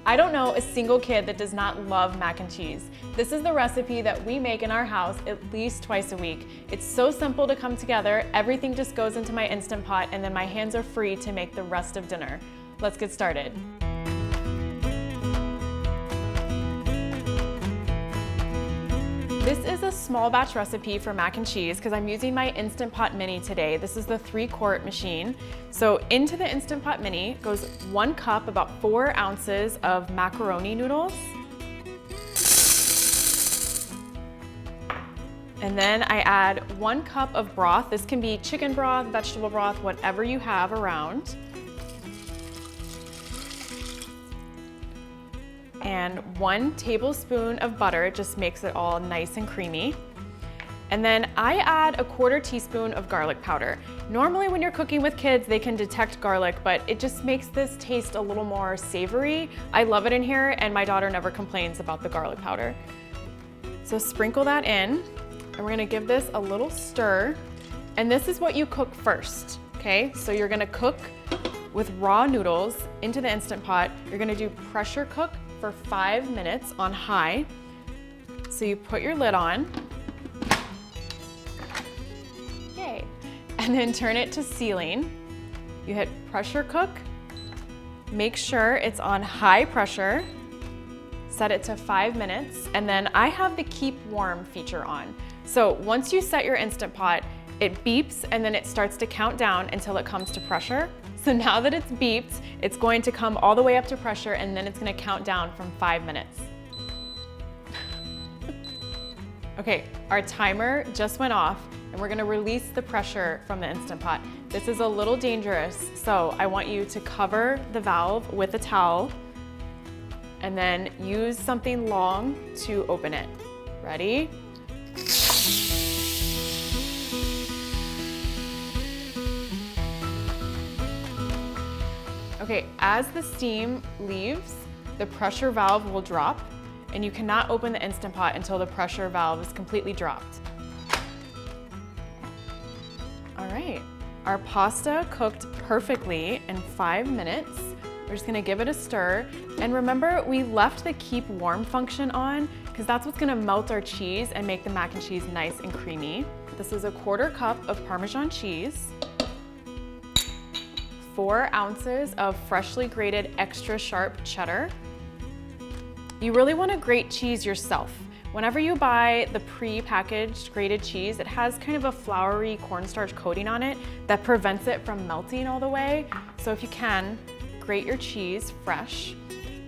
I don't know a single kid that does not love mac and cheese. This is the recipe that we make in our house at least twice a week. It's so simple to come together. Everything just goes into my Instant Pot and then my hands are free to make the rest of dinner. Let's get started. This is a small batch recipe for mac and cheese because I'm using my Instant Pot Mini today. This is the 3-quart machine. So into the Instant Pot Mini goes 1 cup, about 4 ounces of macaroni noodles. And then I add 1 cup of broth. This can be chicken broth, vegetable broth, whatever you have around. And 1 tablespoon of butter. It just makes it all nice and creamy. And then I add a 1/4 teaspoon of garlic powder. Normally when you're cooking with kids, they can detect garlic, but it just makes this taste a little more savory. I love it in here, and my daughter never complains about the garlic powder. So sprinkle that in, and we're gonna give this a little stir. And this is what you cook first, okay? So you're gonna cook with raw noodles into the Instant Pot. You're gonna do pressure cook for 5 minutes on high. So you put your lid on. Yay. And then turn it to sealing. You hit pressure cook. Make sure it's on high pressure. Set it to 5 minutes. And then I have the keep warm feature on. So once you set your Instant Pot, it beeps and then it starts to count down until it comes to pressure. So now that it's beeped, it's going to come all the way up to pressure and then it's gonna count down from 5 minutes. Okay, our timer just went off and we're gonna release the pressure from the Instant Pot. This is a little dangerous, so I want you to cover the valve with a towel and then use something long to open it. Ready? Okay, as the steam leaves, the pressure valve will drop, and you cannot open the Instant Pot until the pressure valve is completely dropped. All right, our pasta cooked perfectly in 5 minutes. We're just gonna give it a stir. And remember, we left the keep warm function on because that's what's gonna melt our cheese and make the mac and cheese nice and creamy. This is a 1/4 cup of Parmesan cheese. 4 ounces of freshly grated extra sharp cheddar. You really want to grate cheese yourself. Whenever you buy the pre-packaged grated cheese, it has kind of a floury cornstarch coating on it that prevents it from melting all the way. So if you can, grate your cheese fresh.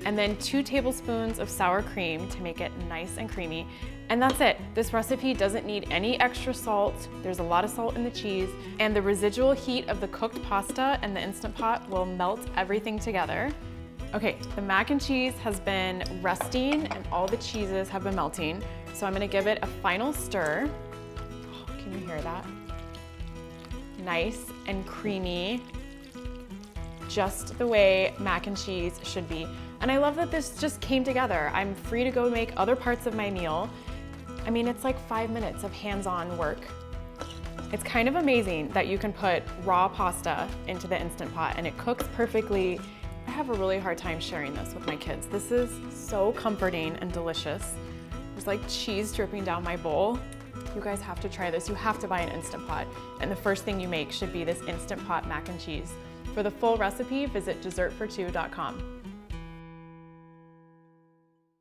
And then 2 tablespoons of sour cream to make it nice and creamy. And that's it. This recipe doesn't need any extra salt. There's a lot of salt in the cheese, and the residual heat of the cooked pasta and the Instant Pot will melt everything together. Okay, the mac and cheese has been resting and all the cheeses have been melting. So I'm gonna give it a final stir. Oh, can you hear that? Nice and creamy, just the way mac and cheese should be. And I love that this just came together. I'm free to go make other parts of my meal. I mean, it's like 5 minutes of hands-on work. It's kind of amazing that you can put raw pasta into the Instant Pot and it cooks perfectly. I have a really hard time sharing this with my kids. This is so comforting and delicious. There's like cheese dripping down my bowl. You guys have to try this. You have to buy an Instant Pot. And the first thing you make should be this Instant Pot mac and cheese. For the full recipe, visit dessertfor2.com.